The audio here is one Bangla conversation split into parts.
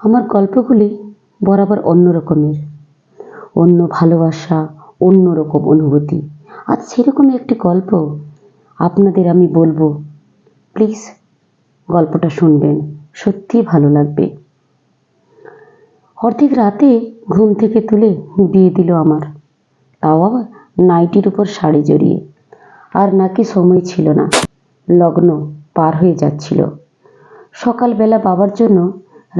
আমার গল্পগুলি বরাবর অন্য রকমের, অন্য ভালোবাসা, অন্যরকম অনুভূতি। আজ সেরকমই একটি গল্প আপনাদের আমি বলবো। প্লিজ গল্পটা শুনবেন, সত্যিই ভালো লাগবে। অর্ধেক রাতে ঘুম থেকে তুলে বিয়ে দিল আমার, তাও আবার নাইটির উপর শাড়ি জড়িয়ে। আর নাকি সময় ছিল না, লগ্ন পার হয়ে যাচ্ছিল। সকালবেলা বাবার জন্য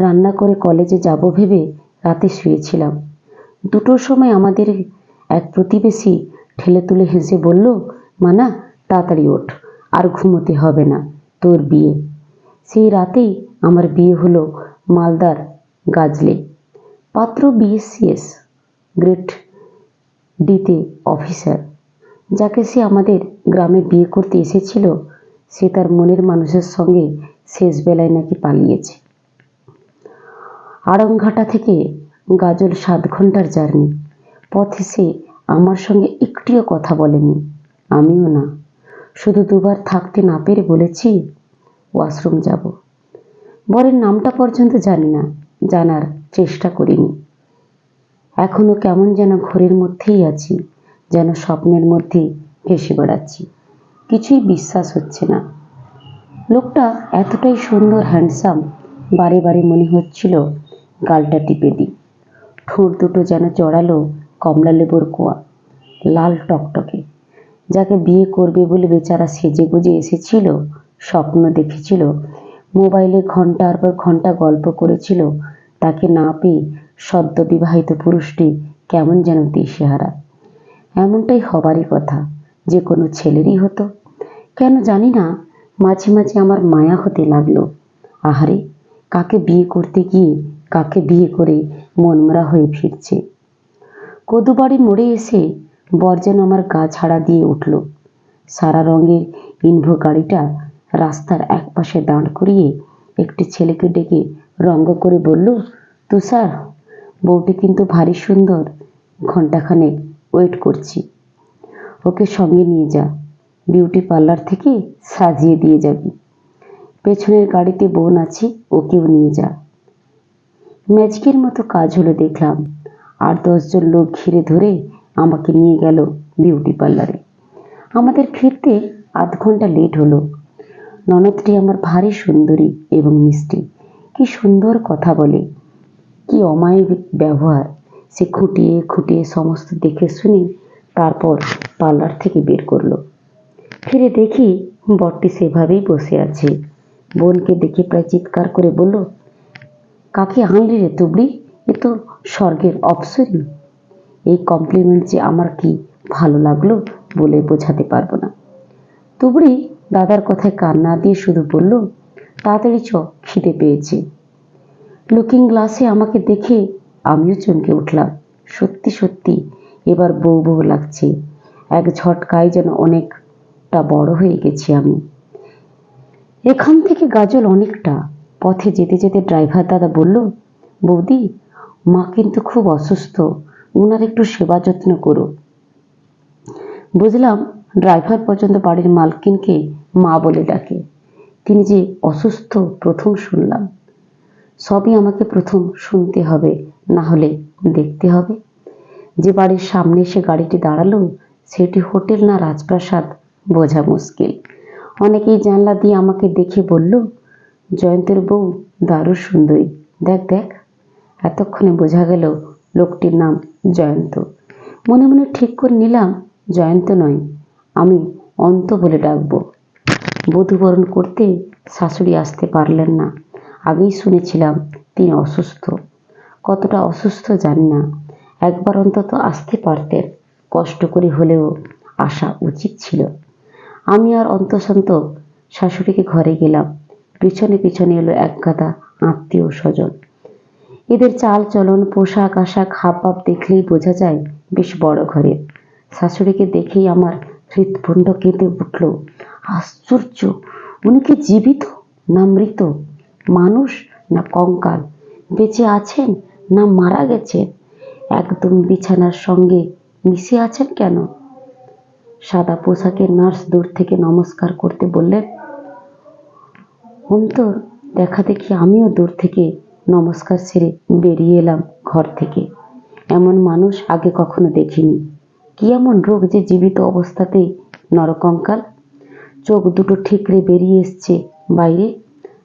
রান্না করে কলেজে যাব ভেবে রাতে শুয়েছিলাম। 2টোর সময় আমাদের এক প্রতিবেশী ঠেলে তুলে হেসে বলল, মানা তাড়াতাড়ি ওঠ, আর ঘুমোতে হবে না, তোর বিয়ে। সেই রাতেই আমার বিয়ে হলো মালদার গাজলে। পাত্র বিএসসিএস গ্রেড ডিতে অফিসার। যাকে সে আমাদের গ্রামে বিয়ে করতে এসেছিল, সে তার মনের মানুষের সঙ্গে শেষ বেলায় নাকি পালিয়েছে। আড়ংঘাটা থেকে গাজল 7 ঘন্টার জার্নি। পথে সে আমার সঙ্গে একটিও কথা বলেনি, আমিও না। শুধু 2বার থাকতে না পেরে বলেছি ওয়াশরুম যাব। বরের নামটা পর্যন্ত জানি না, জানার চেষ্টা করিনি। এখনো কেমন যেন ঘোরের মধ্যেই আছি, যেন স্বপ্নের মধ্যে ভেসে বেড়াচ্ছি। কিছুই বিশ্বাস হচ্ছে না। লোকটা এতটাই সুন্দর, হ্যান্ডসাম, বারে বারে মনে হচ্ছিল গালটা টিপে দিই। ঠোঁট দুটো যেন জড়ালো কমলা লেবুর কোয়া, লাল টকটকে। যাকে বিয়ে করবে বলে বেচারা সেজে গুজে এসেছিল, স্বপ্ন দেখেছিল, মোবাইলে ঘন্টার পর ঘন্টা গল্প করেছিল, তাকে না পেয়ে সদ্য বিবাহিত পুরুষটি কেমন যেন দিশেহারা। এমনটাই হবারই কথা, যে কোনো ছেলেরই হতো। কেন জানি না, মাঝে মাঝে আমার মায়া হতে লাগলো। আহারে, কাকে বিয়ে করতে গিয়ে কাকে বিয়ে করে মনমরা হয়ে ফিরছে। কদুবাড়ি মোড়ে এসে বর যেন আমার গা ছাড়া দিয়ে উঠল। সারা রঙের ইনভো গাড়িটা রাস্তার একপাশে দাঁড় করিয়ে একটি ছেলেকে ডেকে রঙ্গ করে বলল, তুষার, বউটি কিন্তু ভারী সুন্দর, ঘন্টাখানেক ওয়েট করছি, ওকে সঙ্গে নিয়ে যা, বিউটি পার্লার থেকে সাজিয়ে দিয়ে যাবি। পেছনের গাড়িতে বোন আছে, ওকেও নিয়ে যা। ম্যাজিকের মতো কাজ হলো দেখলাম। 8-10 জন লোক ঘিরে ধরে আমাকে নিয়ে গেল বিউটি পার্লারে। আমাদের ফিরতে আধ ঘন্টা লেট হলো। ননদটি আমার ভারী সুন্দরী এবং মিষ্টি। কি সুন্দর কথা বলে, কি অমায়িক ব্যবহার। সে খুঁটিয়ে খুঁটিয়ে সমস্ত দেখে শুনে তারপর পার্লার থেকে বের করলো। ফিরে দেখি বরটি সেভাবেই বসে আছে। বোনকে দেখে প্রায় চিৎকার করে বলল, কাকে আনলি রে তুবড়ি, এ তো স্বর্গের অপ্সরী। এই কমপ্লিমেন্ট যে আমার কি ভালো লাগলো বলে বোঝাতে পারবো না। তুবড়ি দাদার কথায় কান না দিয়ে শুধু বলল, তাড়াতাড়ি চ, খিদে পেয়েছে। লুকিং গ্লাসে আমাকে দেখে আমিও চমকে উঠলাম। সত্যি সত্যি এবার বউ বউ লাগছে। এক ঝটকায় যেন অনেকটা বড় হয়ে গেছি আমি। এখান থেকে গাজল অনেকটা। পথে যেতে যেতে ড্রাইভার দাদা বলল, বৌদি, মা কিন্তু খুব অসুস্থ, ওনার একটু সেবা যত্ন করো। বুঝলাম ড্রাইভার পর্যন্ত বাড়ির মালকিনকে মা বলে ডাকে। তিনি যে অসুস্থ প্রথম শুনলাম। সবই আমাকে প্রথম শুনতে হবে, না হলে দেখতে হবে। যে বাড়ির সামনে এসে গাড়িটি দাঁড়ালো, সেটি হোটেল না রাজপ্রাসাদ বোঝা মুশকিল। অনেকেই জানলা দিয়ে আমাকে দেখে বলল, জয়ন্তের বউ দারুণ সুন্দরী, দেখ দেখ। এতক্ষণে বোঝা গেল লোকটির নাম জয়ন্ত। মনে মনে ঠিক করে নিলাম, জয়ন্ত নয়, আমি অন্ত বলে ডাকবো। বধূবরণ করতে শাশুড়ি আসতে পারলেন না। আগেই শুনেছিলাম তিনি অসুস্থ। কতটা অসুস্থ জানি না, একবার অন্তত আসতে পারতেন। কষ্ট করে হলেও আসা উচিত ছিল। আমি আর অন্তসন্ত শাশুড়িকে ঘরে গেলাম। পিছনে পিছনে এলো এক গাদা আত্মীয় স্বজন। এদের চাল চলন, পোশাক আশাক, হাবভাব দেখলেই বোঝা যায় বেশ বড় ঘরের। শাশুড়িকে দেখেই আমার হৃৎপিণ্ড কেঁপে উঠল। আশ্চর্য, উনি কি জীবিত না মৃত, মানুষ না কঙ্কাল, বেঁচে আছেন না মারা গেছেন, একদম বিছানার সঙ্গে মিশে আছেন কেন? সাদা পোশাকের নার্স দূর থেকে নমস্কার করতে বললেন। অন্তর দেখা দেখি আমিও দূর থেকে নমস্কার সেরে বেরিয়ে এলাম ঘর থেকে। এমন মানুষ আগে কখনো দেখিনি। কি এমন রোগ যে জীবিত অবস্থাতেই নরকঙ্কাল। চোখ দুটো ঠিকরে বেরিয়ে এসছে বাইরে,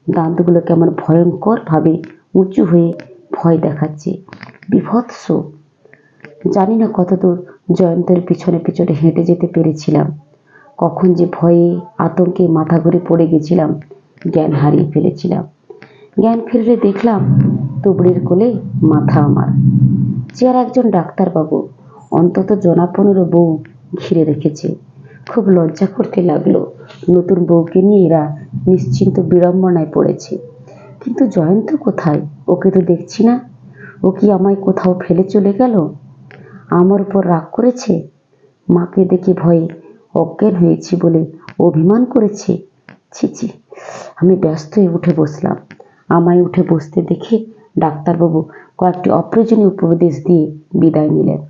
দাঁতগুলো কেমন ভয়ঙ্কর ভাবে উঁচু হয়ে ভয় দেখাচ্ছে। বিভৎস। জানি না কতদূর জয়ন্তের পিছনে পিছনে হেঁটে যেতে পেরেছিলাম। কখন যে ভয়ে আতঙ্কে মাথা ঘুরে পড়ে গেছিলাম, জ্ঞান হারিয়ে ফেলেছিলাম। জ্ঞান ফিরলে দেখলাম তুবড়ির কোলে মাথা আমার। যে আর একজন ডাক্তারবাবু, অন্তত জনা 15 বউ ঘিরে রেখেছে। খুব লজ্জা করতে লাগলো। নতুন বউকে নিয়ে এরা নিশ্চিন্ত বিড়ম্বনায় পড়েছে। কিন্তু জয়ন্ত কোথায়? ওকে তো দেখছি না। ও কি আমায় কোথাও ফেলে চলে গেল? আমার উপর রাগ করেছে? মাকে দেখে ভয়ে অজ্ঞান হয়েছি বলে অভিমান করেছে? ছি ছি। আমি ব্যস্ত হয়ে উঠে বসলাম। আমায় উঠে বসতে দেখে ডাক্তারবাবু কয়েকটি অপ্রয়োজনীয় উপদেশ দিয়ে বিদায় নিলেন।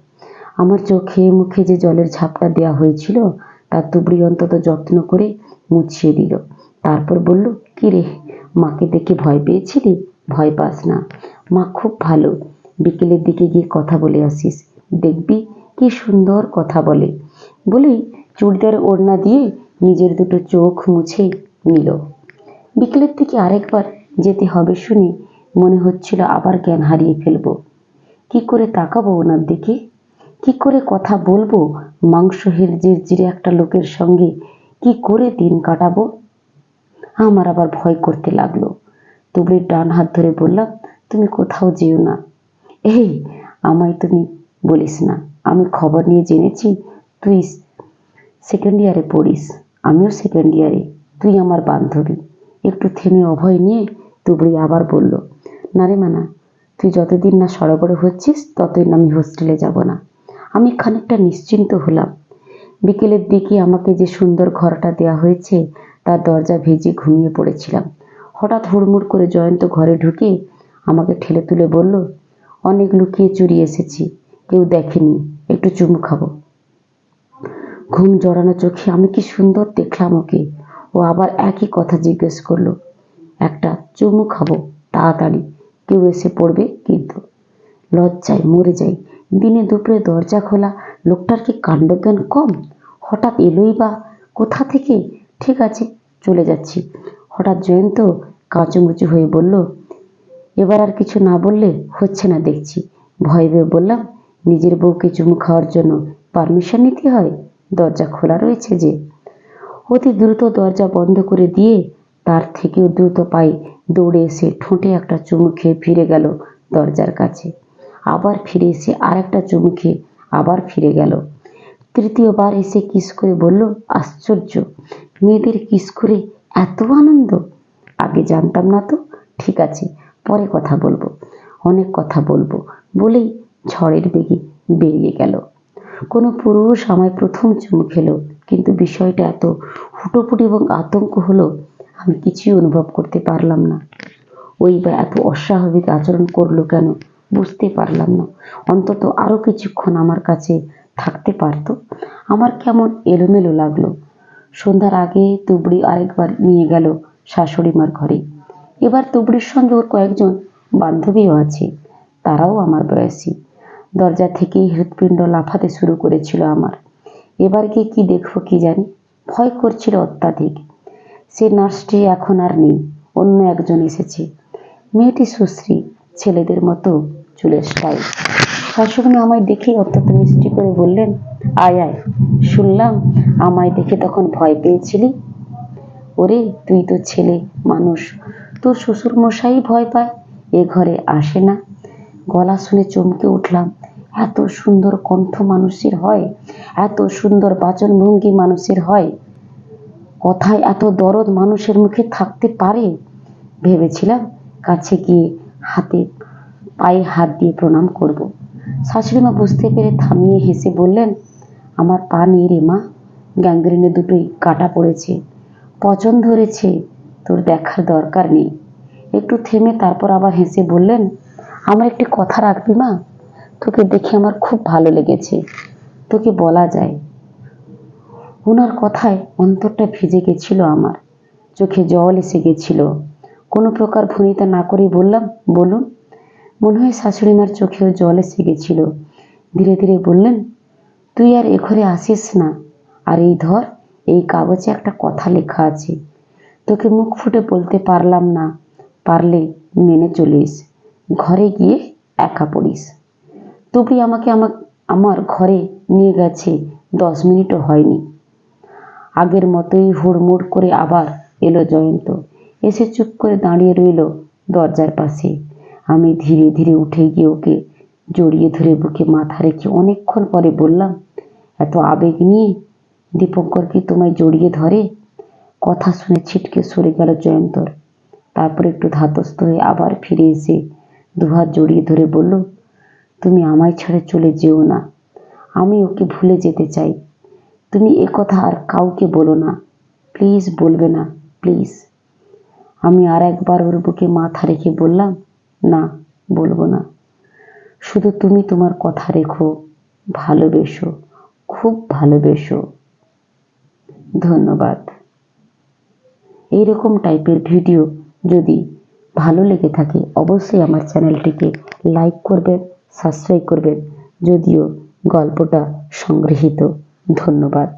আমার চোখে মুখে যে জলের ঝাপটা দেওয়া হয়েছিল তা তুবড়ি অন্তত যত্ন করে মুছিয়ে দিল। তারপর বলল, কি রে, মাকে দেখে ভয় পেয়েছিলি? ভয় পাস না, মা খুব ভালো। বিকেলের দিকে গিয়ে কথা বলে আসিস, দেখবি কি সুন্দর কথা বলে। বলেই চুড়িদার ওড়না দিয়ে নিজের দুটো চোখ মুছে নিল। বিকেলের দিকে আরেকবার যেতে হবে শুনে মনে হচ্ছিল আবার জ্ঞান হারিয়ে ফেলবো। কি করে তাকাবো ওনার দিকে? কি করে কথা বলবো মাংসহের জিরজিরে একটা লোকের সঙ্গে? কি করে দিন কাটাবো? আমার আবার ভয় করতে লাগলো। তুবড়ির ডান হাত ধরে বললাম, তুমি কোথাও যেও না। এই, আমায় তুমি বলিস না। আমি খবর নিয়ে জেনেছি তুই সেকেন্ড ইয়ারে পড়িস, আমিও সেকেন্ড ইয়ারে। তুই আমার বান্ধবী। একটু থেমে অভয় নিয়ে তুবড়ি আবার বলল, না রে মানা, তুই যতদিন না সড়গড়ে হচ্ছিস ততদিন আমি হোস্টেলে যাব না। আমি খানিকটা নিশ্চিন্ত হলাম। বিকেলের দিকে আমাকে যে সুন্দর ঘরটা দেওয়া হয়েছে তার দরজা ভেজে ঘুমিয়ে পড়েছিলাম। হঠাৎ হুড়মুড় করে জয়ন্ত ঘরে ঢুকে আমাকে ঠেলে তুলে বলল, অনেক লুকিয়ে চুরি এসেছি, কেউ দেখেনি, একটু চুমু খাবো। ঘুম জড়ানো চোখে আমি কি সুন্দর দেখলাম ওকে। ও আবার একই কথা জিজ্ঞেস করলো, একটা চুমু খাবো তাড়াতাড়ি, কেউ এসে পড়বে কিন্তু। লজ্জায় মরে যাই। দিনে দুপুরে দরজা খোলা, লোকটার কি কাণ্ডজ্ঞান কম? হঠাৎ এলোই বা কোথা থেকে? ঠিক আছে, চলে যাচ্ছি। হঠাৎ জয়ন্ত কাঁচুমুচু হয়ে বলল, এবার আর কিছু না বললে হচ্ছে না দেখছি। ভয় পেয়ে বললাম, নিজের বউকে চুমু খাওয়ার জন্য পারমিশন নিতে হয়? দরজা খোলা রয়েছে যে। অতি দ্রুত দরজা বন্ধ করে দিয়ে তার থেকেও দ্রুত পায়ে দৌড়ে এসে ঠোঁটে একটা চুমু খেয়ে ফিরে গেল দরজার কাছে। আবার ফিরে এসে আর একটা চুমু খেয়ে আবার ফিরে গেল। তৃতীয়বার এসে কিস করে বলল, আশ্চর্য, মেয়েদের কিস করে এত আনন্দ! আগে জানতাম না তো। ঠিক আছে, পরে কথা বলবো, অনেক কথা বলবো বলেই ঝড়ের বেগে বেরিয়ে গেল। কোনো পুরুষ আমায় প্রথম চুমু খেলো, কিন্তু বিষয়টা এত হুটোপুটি এবং আতঙ্ক হলো আমি কিছুই অনুভব করতে পারলাম না। ওই বা এত অস্বাভাবিক আচরণ করলো কেন বুঝতে পারলাম না। অন্তত আরো কিছুক্ষণ আমার কাছে থাকতে পারতো। আমার কেমন এলোমেলো লাগলো। সন্ধ্যার আগে তুবড়ি আরেকবার নিয়ে গেল শাশুড়ি মার ঘরে। এবার তুবড়ির সঙ্গে ওর কয়েকজন বান্ধবীও আছে, তারাও আমার বয়সী। দরজা থেকেই হৃৎপিণ্ড লাফাতে শুরু করেছিল আমার। এবার গিয়ে কি দেখবো কি জানি, ভয় করছিল অত্যাধিক। সে নার্সটি এখন আর নেই, অন্য একজন এসেছে। মেয়েটি সুশ্রী, ছেলেদের মতো চুলের স্টাইল। শাশুড়ি আমায় দেখেই অত্যন্ত মিষ্টি করে বললেন, আয় আয়, শুনলাম আমায় দেখে তখন ভয় পেয়েছিলি। ওরে, তুই তো ছেলে মানুষ, তোর শ্বশুর মশাই ভয় পায়, এ ঘরে আসে না। গলা শুনে চমকে উঠলাম। এত সুন্দর কণ্ঠ মানুষের হয়? এত সুন্দর বাচনভঙ্গি মানুষের হয়? কথায় এত দরদ মানুষের মুখে থাকতে পারে? ভেবেছিলাম কাছে গিয়ে পায়ে হাত দিয়ে প্রণাম করব। শাশুড়িমা বুঝতে পেরে থামিয়ে হেসে বললেন, আমার পা নেই রে মা, গ্যাংগ্রিনে দুটোই কাটা পড়েছে, পচন ধরেছে, তোর দেখার দরকার নেই। একটু থেমে তারপর আবার হেসে বললেন, আমার একটি কথা রাখবি মা? তোকে দেখে আমার খুব ভালো লেগেছে, তোকে বলা যায়। ওনার কথায় অন্তরটা ভিজে গেছিল আমার, চোখে জল এসে গেছিল। কোনো প্রকার ভনিতা না করে বললাম, বলুন। মনে হয় শাশুড়ি মার চোখেও জল এসে গেছিল। ধীরে ধীরে বললেন, তুই আর এ ঘরে আসিস না। আর এই ধর, এই কাগজে একটা কথা লেখা আছে। তোকে মুখ ফুটে বলতে পারলাম না, পারলে মেনে চলিস। ঘরে গিয়ে একা পড়িস। তবু আমাকে আমার ঘরে নিয়ে গেছে 10 মিনিটও হয়নি। আগের মতোই হুড়মুড় করে আবার এলো জয়ন্ত। এসে চুপ করে দাঁড়িয়ে রইল দরজার পাশে। আমি ধীরে ধীরে উঠে গিয়ে ওকে জড়িয়ে ধরে বুকে মাথা রেখে অনেকক্ষণ পরে বললাম, এত আবেগ নিয়ে দীপঙ্কর কি তোমায় জড়িয়ে ধরে? কথা শুনে ছিটকে সরে গেল জয়ন্তর। তারপর একটু ধাতস্থ হয়ে আবার ফিরে এসে দুহাত জড়িয়ে ধরে বলল, তুমি আমায় ছেড়ে চলে যেও না। আমি ওকে ভুলে যেতে চাই। তুমি একথা আর কাউকে বলো না, প্লিজ বলবে না, প্লিজ। আমি আর একবার ওর বুকে মাথা রেখে বললাম, না, বলবো না। শুধু তুমি তোমার কথা রেখো, ভালোবেসো, খুব ভালোবেসো। ধন্যবাদ। এইরকম টাইপের ভিডিও যদি ভালো লেগে থাকে অবশ্যই আমার চ্যানেলটিকে লাইক করবেন, সাবস্ক্রাইব করবেন। যদিও গল্পটা সংগৃহীত। ধন্যবাদ।